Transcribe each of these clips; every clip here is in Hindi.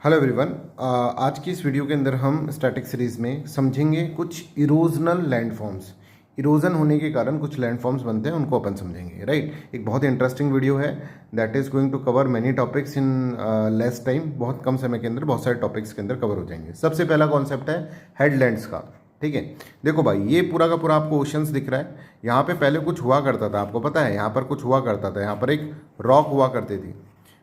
Hello everyone. आज की इस वीडियो के अंदर हम स्टैटिक सीरीज़ में समझेंगे कुछ इरोजनल लैंडफॉर्म्स। इरोजन होने के कारण कुछ लैंडफॉर्म्स बनते हैं, उनको अपन समझेंगे। राइट, एक बहुत इंटरेस्टिंग वीडियो है that is going to cover many topics in less time. बहुत कम समय के अंदर बहुत सारे टॉपिक्स के अंदर कवर हो जाएंगे। सबसे पहला कॉन्सेप्ट है हेडलैंड्स का। ठीक है, देखो भाई, ये पूरा का पूरा आपको ओशंस दिख रहा है। यहाँ पे पहले कुछ हुआ करता था, आपको पता है, यहाँ पर कुछ हुआ करता था। यहाँ पर एक रॉक हुआ करती थी,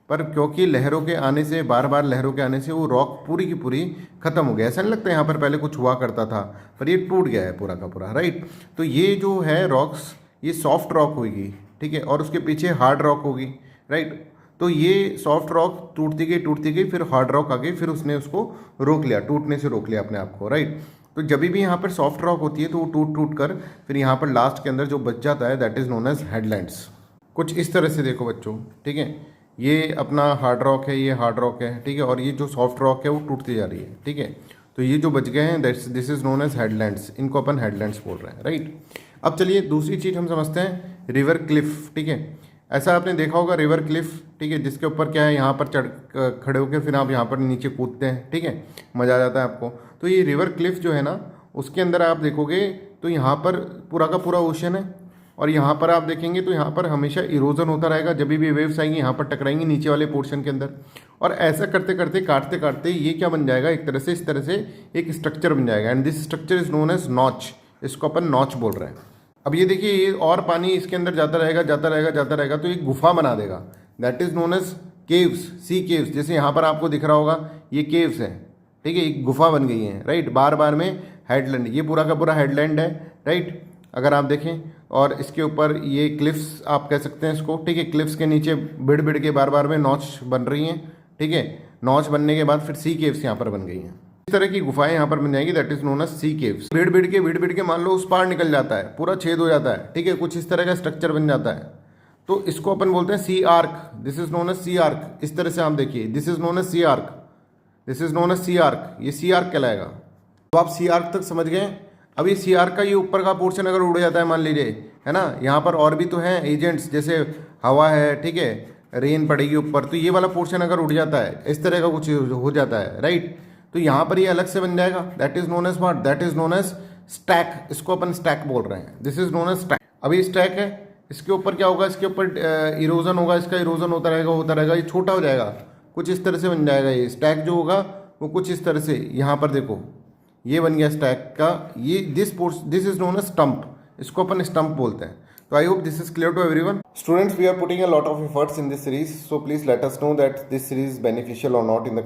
पर क्योंकि लहरों के आने से, बार बार लहरों के आने से वो रॉक पूरी की पूरी खत्म हो गया। ऐसा नहीं लगता यहाँ पर पहले कुछ हुआ करता था, पर ये टूट गया है पूरा का पूरा। राइट, तो ये जो है रॉक्स, ये सॉफ्ट रॉक होगी। ठीक है, और उसके पीछे हार्ड रॉक होगी। राइट, तो ये सॉफ्ट रॉक टूटती गई, फिर हार्ड रॉक आ गई, फिर उसने उसको रोक लिया, टूटने से रोक लिया अपने आप को। राइट, तो जब भी यहाँ पर सॉफ्ट रॉक होती है तो वो टूट टूट कर फिर यहाँ पर लास्ट के अंदर जो बच जाता है दैट इज नोन एज हेडलैंड्स। कुछ इस तरह से देखो बच्चों। ठीक है, ये अपना हार्ड रॉक है, ये हार्ड रॉक है। ठीक है, और ये जो सॉफ्ट रॉक है वो टूटती जा रही है। ठीक है, तो ये जो बच गए हैं दिस इज नोन एज हेडलैंड्स। इनको अपन हेडलैंड्स बोल रहे हैं। राइट, अब चलिए दूसरी चीज़ हम समझते हैं, रिवर क्लिफ। ठीक है, ऐसा आपने देखा होगा रिवर क्लिफ। ठीक है, जिसके ऊपर क्या है, यहाँ पर चढ़ खड़े होकर फिर आप यहाँ पर नीचे कूदते हैं। ठीक है, मज़ा आ जाता है आपको। तो ये रिवर क्लिफ जो है ना, उसके अंदर आप देखोगे तो यहाँ पर पूरा का पूरा ओशन है, और यहाँ पर आप देखेंगे तो यहाँ पर हमेशा इरोजन होता रहेगा। जब भी वेव्स आएंगी यहाँ पर टकराएंगी नीचे वाले पोर्शन के अंदर, और ऐसा करते करते काटते काटते ये क्या बन जाएगा, एक तरह से इस तरह से एक स्ट्रक्चर बन जाएगा, and this structure is known as notch. इसको अपन नॉच बोल रहे हैं। अब ये देखिए, ये और पानी इसके अंदर जाता रहेगा जाता रहेगा जाता रहेगा, तो एक गुफा बना देगा, that is known as caves, sea caves. जैसे यहाँ पर आपको दिख रहा होगा ये केव्स हैं। ठीक है, एक गुफा बन गई है। राइट, बार बार में हेडलैंड, ये पूरा का पूरा हेडलैंड है। राइट, अगर आप देखें, और इसके ऊपर ये क्लिफ्स आप कह सकते हैं इसको। ठीक है, क्लिफ्स के नीचे बिड़ बिड़ के बार बार में नॉच बन रही हैं। ठीक है, नॉच बनने के बाद फिर सी केव्स यहाँ पर बन गई हैं। इस तरह की गुफाएं यहाँ पर बन जाएंगी, that is known as sea caves. बिड़ बिड़ के मान लो उस पार निकल जाता है, पूरा छेद हो जाता है। ठीक है, कुछ इस तरह का स्ट्रक्चर बन जाता है, तो इसको अपन बोलते हैं sea arch. This is known as sea arch. इस तरह से आप देखिए, this is known as sea arch, this is known as sea arch. ये सी आर्क कहलाएगा। तो आप सी आर्क तक समझ गए। अब ये सी आर्क का ये ऊपर का पोर्शन अगर उड़ जाता है, मान लीजिए, है ना, यहाँ पर और भी तो हैं एजेंट्स, जैसे हवा है। ठीक है, रेन पड़ेगी ऊपर, तो ये वाला पोर्शन अगर उड़ जाता है, इस तरह का कुछ हो जाता है। राइट, तो यहाँ पर ये अलग से बन जाएगा, that is known as what, that is known as stack. इसको अपन स्टैक बोल रहे हैं, this is known as stack. अभी स्टैक है, इसके ऊपर क्या होगा, इसके ऊपर इरोजन होगा, इसका इरोजन होता रहेगा, ये छोटा हो जाएगा, कुछ इस तरह से बन जाएगा। ये स्टैक जो होगा वो कुछ इस तरह से, यहाँ पर देखो ये बन गया स्टैक का। ये this is known as stump. इसको अपन स्टंप बोलते हैं। तो I hope this is clear to everyone. Students, we are putting a lot of efforts in this series, so please let us know that this series beneficial or not in the